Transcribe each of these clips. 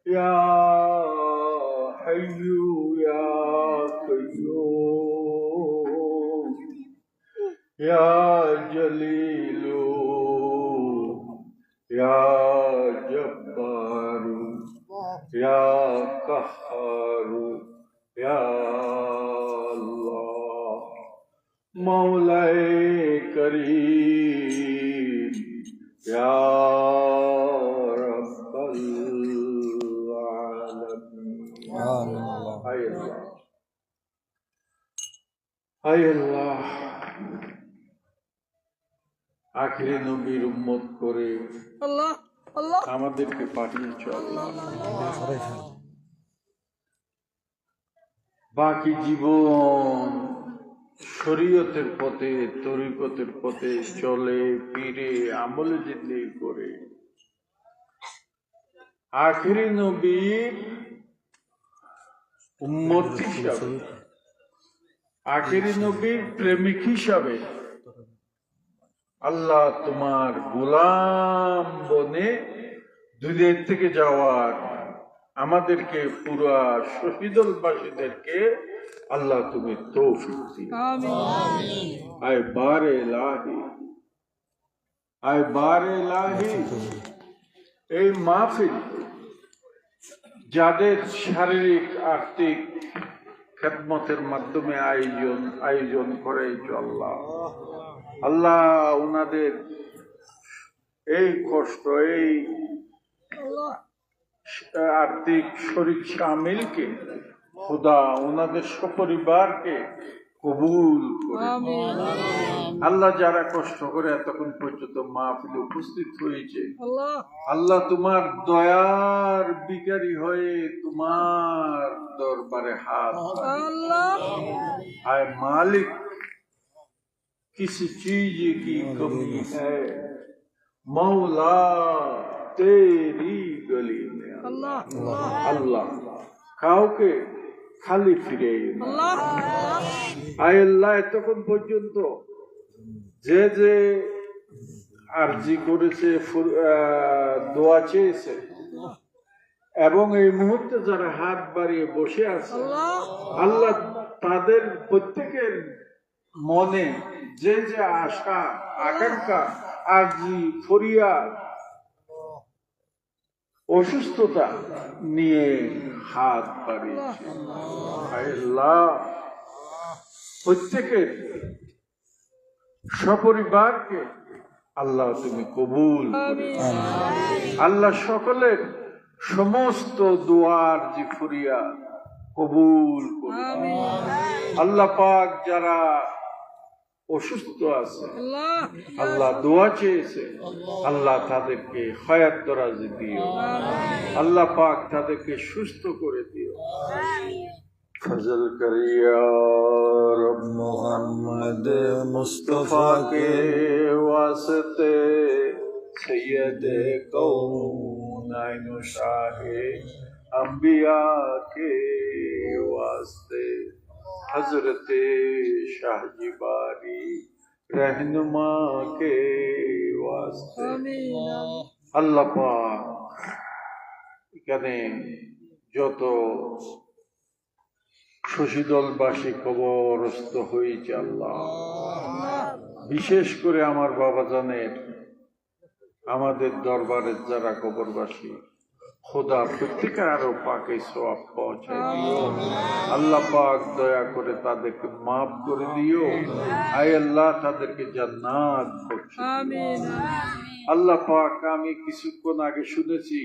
या हय्यु या कय्यूम या जलीलु या जब्बारु या कहारु या अल्लाह मौलाए करीम या रब्बल आलमीन। हाय अल्लाह, हाय अल्लाह, आखिरी नबीर उम्मत करे আল্লাহ আল্লাহ আমাদেরকে পাঠিয়েছ আল্লাহ। বাকি জীবন শরীয়তের পথে তরিকতের পথে চলে ফিরে আমলে জিন্দেগি করে আখেরি নবীর উম্মত হিসাবে, আখেরি নবীর প্রেমিক হিসাবে আল্লাহ তোমার গোলাম বনে দুনিয়া থেকে যাওয়ার আমাদেরকে পুরা শহীদুলবাসীদেরকে আল্লাহ তুমি তৌফিক দিও। আমিন। আয় বারে ইলাহি, আয় বারে ইলাহি, এই মাহফিল যাদের শারীরিক আর্থিক খেদমতের মাধ্যমে আয়োজন করেছ আল্লাহ, আল্লাহ ওনাদের এই কষ্ট, এই আর্থিক শরীর শামিলকে খুদা ওনাদের সপরিবারকে কবুল করে। আল্লাহ যারা কষ্ট করে এতক্ষণ পর্যন্ত মাহফিলে উপস্থিত হয়েছে আল্লাহ তোমার দয়ার ভিখারি হয়ে তোমার দরবারে হাত, আয় মালিক किसी चीज की कमी है मौला तेरी गली में अल्लाह কাউকে খালি ফিরে আয় আল্লাহ এতক্ষণ পর্যন্ত যে যে আরজি করেছে দোয়া চেয়েছে এবং এই মুহূর্তে যারা হাত বাড়িয়ে বসে আছে আল্লাহ তাদের প্রত্যেকের মনে যে যে আশা আকাঙ্ক্ষা আরজি ফরিয়াদ অসুস্থতা নিয়ে হাত বাড়িয়েছে আল্লাহ প্রত্যেকের সপরিবারকে আল্লাহ তুমি কবুল করে। আল্লাহ সকলের সমস্ত দোয়ার যে ফরিয়াদ কবুল করে। আল্লাহ পাক যারা অসুস্থ আছে আল্লাহ দোয়া চেয়েছে আল্লাহ তাদেরকে হায়াত দরাজ দিও, আল্লাহ পাক তাদেরকে সুস্থ করে দিও। ফজল করিয়া রব মোহাম্মদ মুস্তফা কে ওয়াসতে সৈয়দ কৌনাইন শাহে अंबिया के वास्ते हजरत शाहजीबारी रहनुमा के वास्ते আল্লাহ পাক এখানে যত শশীদলবাসী কবরস্থ হয়েছে আল্লাহ বিশেষ করে আমার বাবা জানের আমাদের দরবারের যারা কবরবাসী খোদা প্রত্যেকে আরো পাকে সওয়াব পৌঁছায় দিও। আল্লাহ পাক দয়া করে তাদেরকে মাফ করে দিও। আয় আল্লাহ তাদেরকে জান্নাত বখশিও। আল্লাহ পাক আমি কিছুক্ষণ আগে শুনেছি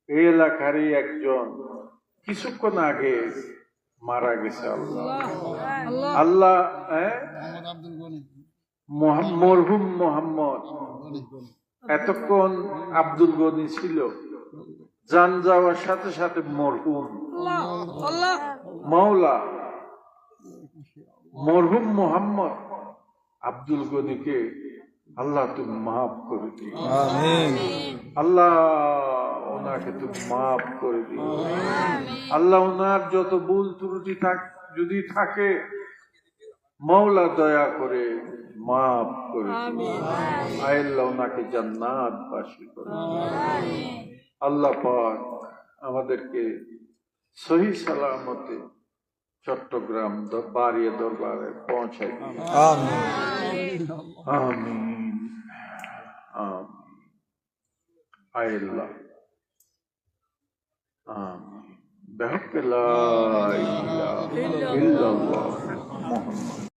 এই এলাকারই একজন কিছুক্ষণ আগে মারা গেছে আল্লাহ আল্লাহ মরহুম মোহাম্মদ এতক্ষণ আব্দুল গনি ছিল, জান যাওয়ার সাথে সাথে মরহুম মাওলা মরহুম মোহাম্মদ আব্দুল গনিকে আল্লাহ তুমি মাফ করে দিও। আল্লাহ ওনাকে তুমি মাফ করে দিও। আল্লাহ ওনার যত ভুল ত্রুটি যদি থাকে মাওলা দয়া করে মাফ করে দিও। আল্লাহ ওনাকে জান্নাত বাসী করে। আল্লাহ পাক আমাদেরকে সহি সালামতে চট্টগ্রাম বাড়িয়ে দরবারে পৌঁছাই দিন। আমিন। আমিন আমিন। আয় আল্লাহ আমিন। বিহাক্কি লা ইলাহা ইল্লাল্লাহ মুহাম্মাদ